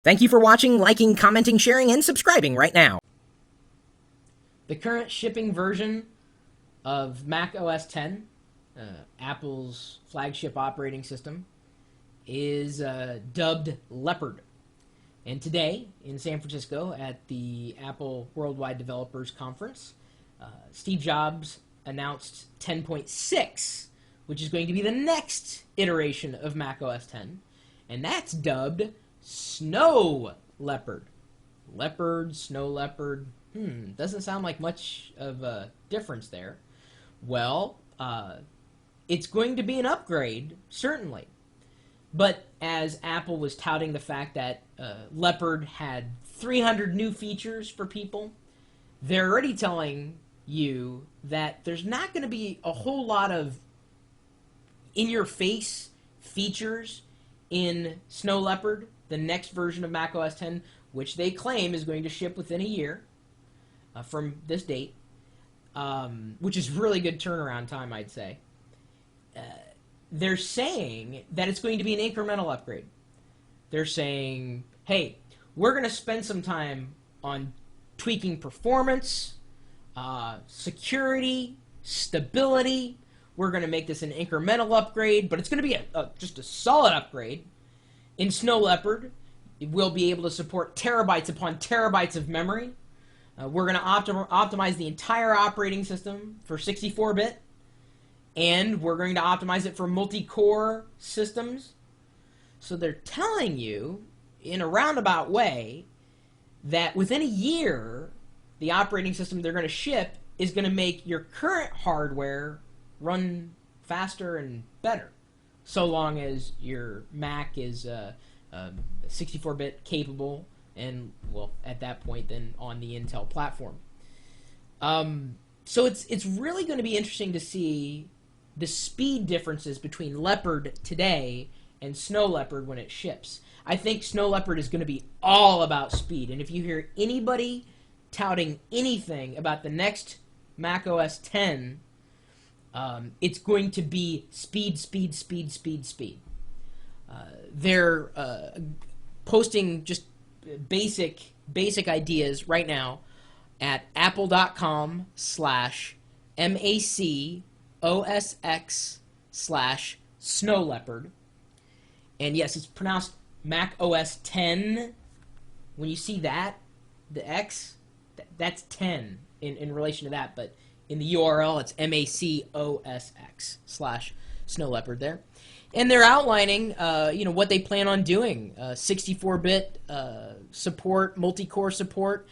Thank you for watching, liking, commenting, sharing, and subscribing right now. The current shipping version of Mac OS X, Apple's flagship operating system, is dubbed Leopard. And today, in San Francisco at the Apple Worldwide Developers Conference, Steve Jobs announced 10.6, which is going to be the next iteration of Mac OS X, and that's dubbed Snow-leopard. Leopard, snow-leopard, doesn't sound like much of a difference there. Well, it's going to be an upgrade, certainly. But as Apple was touting the fact that Leopard had 300 new features for people, they're already telling you that there's not going to be a whole lot of in-your-face features in Snow-leopard, the next version of Mac OS X, which they claim is going to ship within a year from this date, which is really good turnaround time, I'd say. They're saying that it's going to be an incremental upgrade. They're saying, hey, we're going to spend some time on tweaking performance, security, stability. We're going to make this an incremental upgrade, but it's going to be just a solid upgrade. In Snow-leopard, we'll be able to support terabytes upon terabytes of memory. We're going to optimize the entire operating system for 64-bit, and we're going to optimize it for multi-core systems. So they're telling you, in a roundabout way, that within a year, the operating system they're going to ship is going to make your current hardware run faster and better, so long as your Mac is 64-bit capable and, well, at that point, then on the Intel platform. So it's really going to be interesting to see the speed differences between Leopard today and Snow-leopard when it ships. I think Snow-leopard is going to be all about speed, and if you hear anybody touting anything about the next Mac OS X, it's going to be speed, speed, speed, speed, speed. They're posting just basic ideas right now at apple.com/MacOSX/Snow-leopard. And yes, it's pronounced Mac OS X. When you see that, the X, that's 10 in relation to that, but in the URL, it's MacOSX/Snow-leopard there. And they're outlining, what they plan on doing. 64-bit support, multi-core support.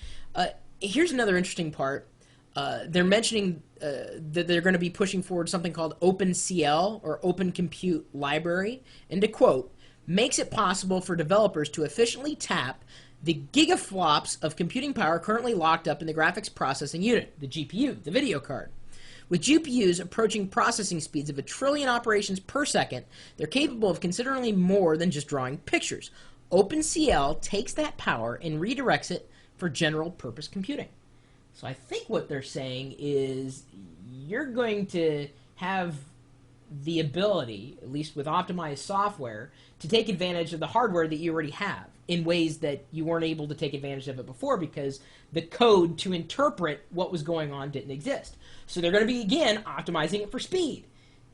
Here's another interesting part. They're mentioning that they're going to be pushing forward something called OpenCL, or Open Compute Library. And to quote, makes it possible for developers to efficiently tap the gigaflops of computing power currently locked up in the graphics processing unit, the GPU, the video card. With GPUs approaching processing speeds of 1 trillion operations per second, they're capable of considerably more than just drawing pictures. OpenCL takes that power and redirects it for general-purpose computing. So I think what they're saying is you're going to have the ability, at least with optimized software, to take advantage of the hardware that you already have in ways that you weren't able to take advantage of it before because the code to interpret what was going on didn't exist. So they're going to be, again, optimizing it for speed.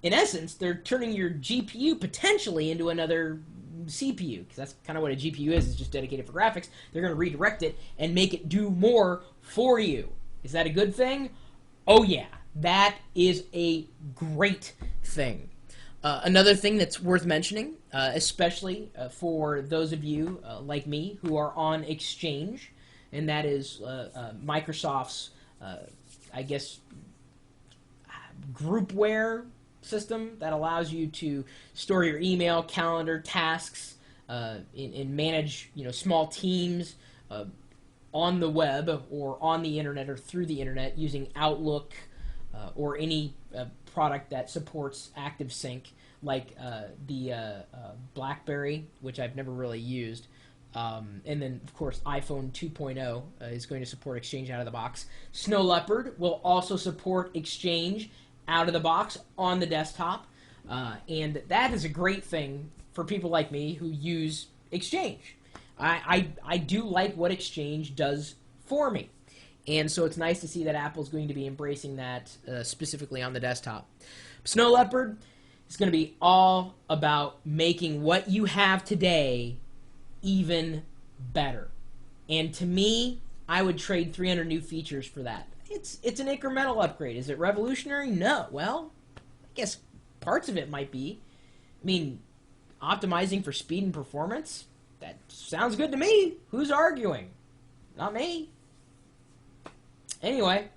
In essence, they're turning your GPU potentially into another CPU, because that's kind of what a GPU is. It's just dedicated for graphics. They're going to redirect it and make it do more for you. Is that a good thing? Oh, yeah. That is a great thing. Another thing that's worth mentioning, especially for those of you like me who are on Exchange, and that is Microsoft's, groupware system that allows you to store your email, calendar, tasks, and manage small teams on the web or on the internet or through the internet using Outlook or any product that supports ActiveSync, like the BlackBerry, which I've never really used. And then, of course, iPhone 2.0 is going to support Exchange out of the box. Snow-leopard will also support Exchange out of the box on the desktop. And that is a great thing for people like me who use Exchange. I do like what Exchange does for me. And so it's nice to see that Apple's going to be embracing that specifically on the desktop. Snow Leopard is going to be all about making what you have today even better. And to me, I would trade 300 new features for that. It's an incremental upgrade. Is it revolutionary? No. Well, I guess parts of it might be. I mean, optimizing for speed and performance, that sounds good to me. Who's arguing? Not me. Anyway,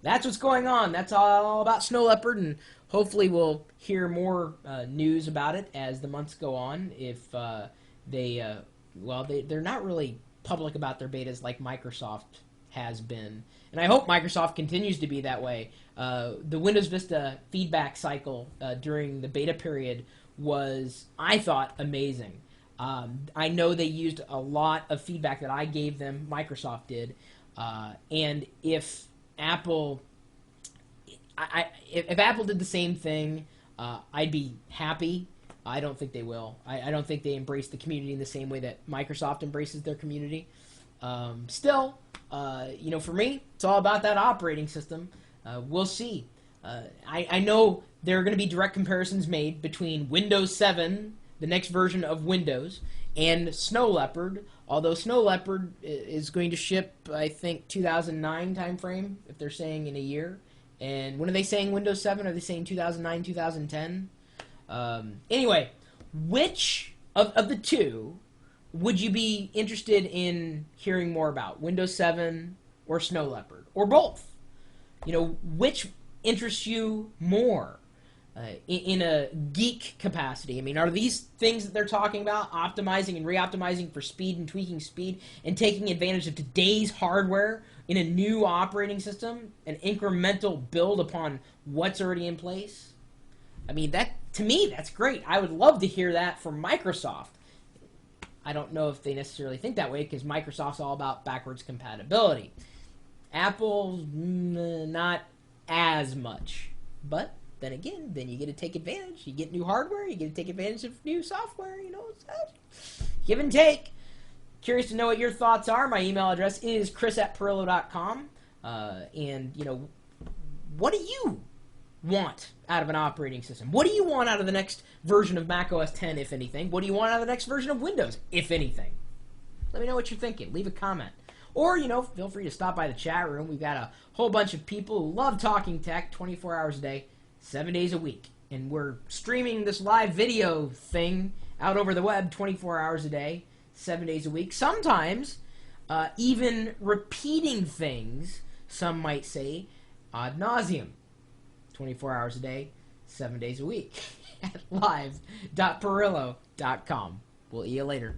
that's what's going on. That's all about Snow Leopard, and hopefully we'll hear more news about it as the months go on. If they're not really public about their betas like Microsoft has been. And I hope Microsoft continues to be that way. The Windows Vista feedback cycle during the beta period was, I thought, amazing. I know they used a lot of feedback that I gave them, Microsoft did. And if Apple, if Apple did the same thing, I'd be happy. I don't think they will. I don't think they embrace the community in the same way that Microsoft embraces their community. Still, for me, it's all about that operating system. We'll see. I know there are going to be direct comparisons made between Windows 7, the next version of Windows, and Snow Leopard, although Snow Leopard is going to ship, I think, 2009 timeframe, if they're saying in a year. And when are they saying Windows 7? Are they saying 2009, 2010? Anyway, which of the two would you be interested in hearing more about? Windows 7 or Snow Leopard? Or both? Which interests you more? In a geek capacity. I mean, are these things that they're talking about, optimizing and re-optimizing for speed and tweaking speed and taking advantage of today's hardware in a new operating system, an incremental build upon what's already in place? I mean, that, to me, that's great. I would love to hear that from Microsoft. I don't know if they necessarily think that way because Microsoft's all about backwards compatibility. Apple's not as much, but then again, then you get to take advantage. You get new hardware, you get to take advantage of new software, it's give and take. Curious to know what your thoughts are. My email address is chris@pirillo.com. And, what do you want out of an operating system? What do you want out of the next version of Mac OS X, if anything? What do you want out of the next version of Windows, if anything? Let me know what you're thinking. Leave a comment. Or, feel free to stop by the chat room. We've got a whole bunch of people who love talking tech 24 hours a day. 7 days a week. And we're streaming this live video thing out over the web 24 hours a day, 7 days a week. Sometimes even repeating things, some might say, ad nauseum. 24 hours a day, 7 days a week at live.pirillo.com. We'll see you later.